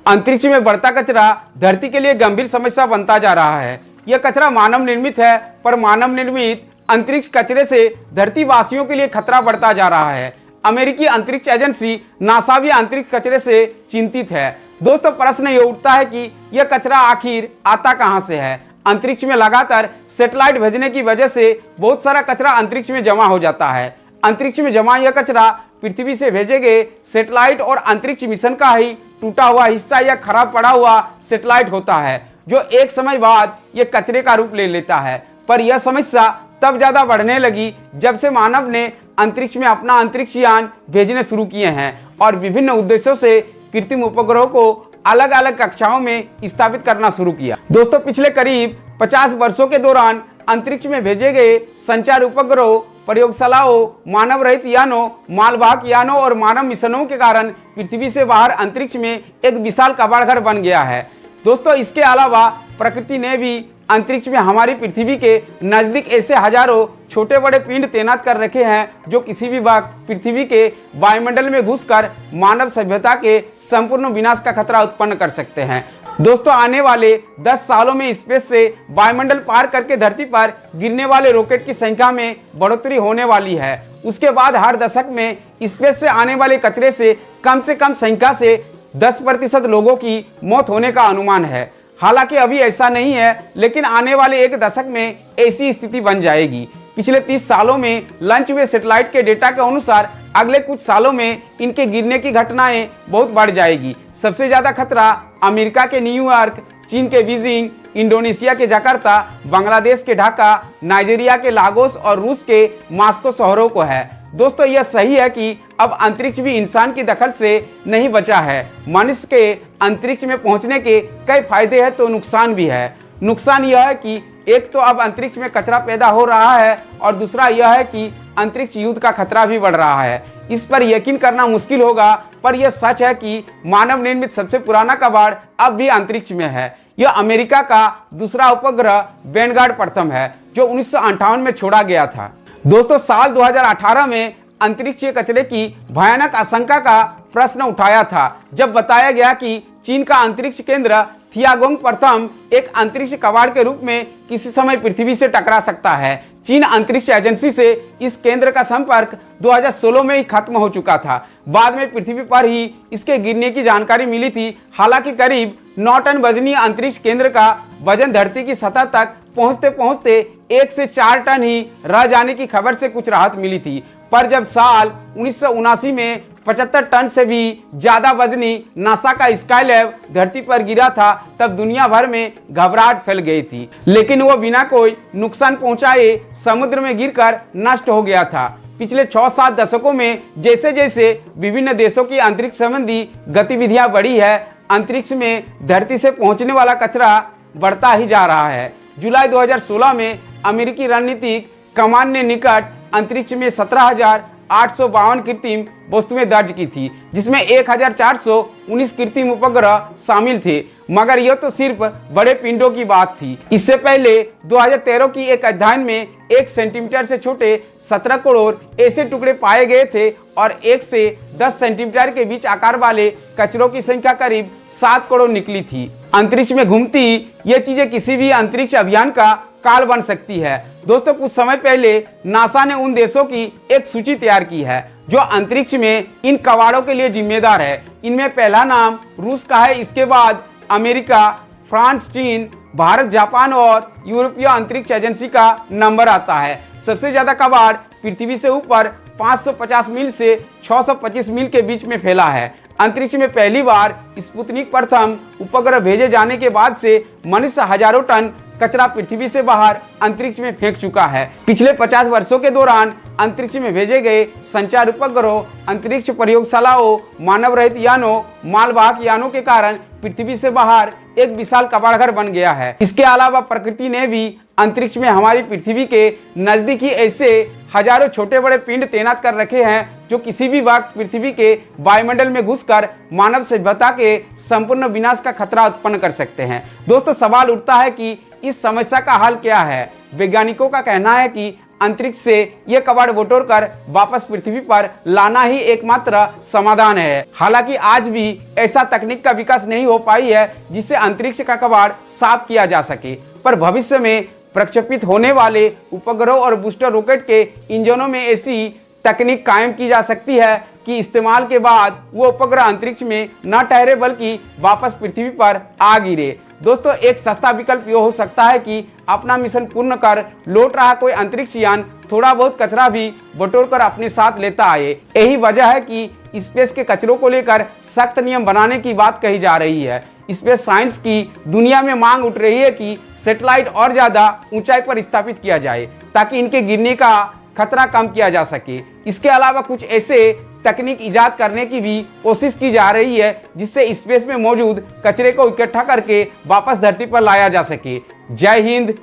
अंतरिक्ष में बढ़ता कचरा धरती के लिए गंभीर समस्या बनता जा रहा है। यह कचरा मानव निर्मित है, पर मानव निर्मित अंतरिक्ष कचरे से धरती वासियों के लिए खतरा बढ़ता जा रहा है। अमेरिकी अंतरिक्ष एजेंसी नासा भी अंतरिक्ष कचरे से चिंतित है। दोस्तों, प्रश्न ये उठता है कि यह कचरा आखिर आता कहां से है। अंतरिक्ष में लगातार सैटेलाइट भेजने की वजह से बहुत सारा कचरा अंतरिक्ष में जमा हो जाता है। अंतरिक्ष में जमा यह कचरा पृथ्वी से भेजे गए सैटेलाइट और अंतरिक्ष मिशन का ही टूटा हुआ हिस्सा या खराब पड़ा हुआ सैटेलाइट होता है, जो एक समय बाद यह कचरे का रूप ले लेता है। पर यह समस्या तब ज्यादा बढ़ने लगी जब से मानव ने अंतरिक्ष में अपना अंतरिक्ष यान भेजने शुरू किए हैं और विभिन्न उद्देश्यों से कृत्रिम उपग्रहों को अलग अलग कक्षाओं में स्थापित करना शुरू किया। दोस्तों, पिछले करीब 50 वर्षों के दौरान अंतरिक्ष में भेजे गए संचार उपग्रहों, प्रयोगशालाओं, मानव रहित यानों, मालवाहक यानों और मानव मिशनों के कारण पृथ्वी से बाहर अंतरिक्ष में एक विशाल कबाड़घर बन गया है। दोस्तों, इसके अलावा प्रकृति ने भी अंतरिक्ष में हमारी पृथ्वी के नजदीक ऐसे हजारों छोटे बड़े पिंड तैनात कर रखे हैं जो किसी भी वक्त पृथ्वी के वायुमंडल में घुसकर मानव सभ्यता के संपूर्ण विनाश का खतरा उत्पन्न कर सकते हैं। दोस्तों, आने वाले 10 सालों में स्पेस से वायुमंडल पार करके धरती पर गिरने वाले रॉकेट की संख्या में बढ़ोतरी होने वाली है। उसके बाद हर दशक में स्पेस से आने वाले कचरे से कम संख्या से 10% लोगों की मौत होने का अनुमान है। हालांकि अभी ऐसा नहीं है, लेकिन आने वाले एक दशक में ऐसी स्थिति बन जाएगी। पिछले 30 सालों में लॉन्च हुए सैटेलाइट के डेटा के अनुसार अगले कुछ सालों में इनके गिरने की घटनाएं बहुत बढ़ जाएगी। सबसे ज्यादा खतरा अमेरिका के न्यूयॉर्क, चीन के बीजिंग, इंडोनेशिया के जकार्ता, बांग्लादेश के ढाका, नाइजीरिया के लागोस और रूस के मॉस्को शहरों को है। दोस्तों, यह सही है कि अब अंतरिक्ष भी इंसान की दखल से नहीं बचा है। मनुष्य के अंतरिक्ष में पहुंचने के कई फायदे हैं तो नुकसान भी है। नुकसान यह है कि एक तो अब अंतरिक्ष में कचरा पैदा हो रहा है और दूसरा यह है कि अंतरिक्ष युद्ध का खतरा भी बढ़ रहा है। इस पर यकीन करना मुश्किल होगा, पर यह सच है कि मानव निर्मित सबसे पुराना कबाड़ अब भी अंतरिक्ष में है। यह अमेरिका का दूसरा उपग्रह वैनगार्ड प्रथम है, जो 1958 में छोड़ा गया था। दोस्तों, साल 2018 में अंतरिक्षीय कचरे की भयानक आशंका का प्रश्न उठाया था, जब बताया गया कि चीन का अंतरिक्ष केंद्र थियागोंग प्रथम एक अंतरिक्ष कबाड़ के रूप में किसी समय पृथ्वी से टकरा सकता है। चीन अंतरिक्ष एजेंसी से इस केंद्र का संपर्क 2016 में ही खत्म हो चुका था। बाद में पृथ्वी पर ही इसके गिरने की जानकारी मिली थी। हालांकि करीब 9 टन वजनी अंतरिक्ष केंद्र का वजन धरती की सतह तक पहुंचते पहुंचते 1 से 4 टन ही रह जाने की खबर से कुछ राहत मिली थी। पर जब साल 1979 में 75 टन से भी ज्यादा वजनी नासा का स्काईलैब धरती पर गिरा था, तब दुनिया भर में घबराहट फैल गई थी। लेकिन वो बिना कोई नुकसान पहुंचाए समुद्र में गिरकर नष्ट हो गया था। पिछले 6-7 दशकों में जैसे जैसे विभिन्न देशों की अंतरिक्ष संबंधी गतिविधियां बढ़ी है, अंतरिक्ष में धरती से पहुंचने वाला कचरा बढ़ता ही जा रहा है। जुलाई 2016 में अमेरिकी रणनीतिक कमान ने निकट अंतरिक्ष में 17,852 कृत्रिम वस्तुएं दर्ज की थी, जिसमें 1,419 कृत्रिम उपग्रह शामिल थे। मगर यह तो सिर्फ बड़े पिंडों की बात थी। इससे पहले 2013 की एक अध्ययन में 1 सेंटीमीटर से छोटे 17 करोड़ ऐसे टुकड़े पाए गए थे और 1 से 10 सेंटीमीटर के बीच आकार वाले कचरों की संख्या करीब 7 करोड़ निकली थी। अंतरिक्ष में घूमती ये चीजें किसी भी अंतरिक्ष अभियान का काल बन सकती है। दोस्तों, कुछ समय पहले नासा ने उन देशों की एक सूची तैयार की है जो अंतरिक्ष में इन कबाड़ों के लिए जिम्मेदार है। इनमें पहला नाम रूस का है, इसके बाद अमेरिका, फ्रांस, चीन, भारत, जापान और यूरोपीय अंतरिक्ष एजेंसी का नंबर आता है। सबसे ज्यादा कबाड़ पृथ्वी से ऊपर 550 मील से 625 मील के बीच में फैला है। अंतरिक्ष में पहली बार स्पुतनिक प्रथम उपग्रह भेजे जाने के बाद से मनुष्य हजारों टन कचरा पृथ्वी से बाहर अंतरिक्ष में फेंक चुका है। पिछले 50 वर्षों के दौरान अंतरिक्ष में भेजे गए संचार उपग्रहों, अंतरिक्ष प्रयोगशालाओं, मानव रहित यानों, मालवाहक यानों के कारण पृथ्वी से बाहर एक विशाल कबाड़घर बन गया है। इसके अलावा प्रकृति ने भी अंतरिक्ष में हमारी पृथ्वी के नजदीक ही ऐसे हजारों छोटे बड़े पिंड तैनात कर रखे हैं जो किसी भी वक्त पृथ्वी के वायुमंडल में घुसकर मानव सभ्यता के संपूर्ण विनाश का खतरा उत्पन्न कर सकते हैं। दोस्तों, सवाल उठता है कि इस समस्या का हल क्या है। वैज्ञानिकों का कहना है कि अंतरिक्ष से ये कबाड़ बटोर कर वापस पृथ्वी पर लाना ही एकमात्र समाधान है। हालांकि आज भी ऐसा तकनीक का विकास नहीं हो पाई है जिससे अंतरिक्ष का कबाड़ साफ किया जा सके, पर भविष्य में प्रक्षेपित होने वाले उपग्रहों और बूस्टर रॉकेट के इंजनों में ऐसी तकनीक कायम की जा सकती है कि इस्तेमाल के बाद वो उपग्रह अंतरिक्ष में न ठहरे बल्कि वापस पृथ्वी पर आ गिरे। दोस्तों, एक सस्ता विकल्प ये हो सकता है कि अपना मिशन पूर्ण कर लौट रहा कोई अंतरिक्ष यान थोड़ा बहुत कचरा भी बटोर कर अपने साथ लेता आए। यही वजह है कि स्पेस के कचरों को लेकर सख्त नियम बनाने की बात कही जा रही है। स्पेस साइंस की दुनिया में मांग उठ रही है कि सैटेलाइट और ज्यादा ऊंचाई पर स्थापित किया जाए ताकि इनके गिरने का खतरा कम किया जा सके। इसके अलावा कुछ ऐसे तकनीक इजाद करने की भी कोशिश की जा रही है जिससे स्पेस में मौजूद कचरे को इकट्ठा करके वापस धरती पर लाया जा सके। जय हिंद,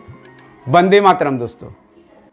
वंदे मातरम दोस्तों।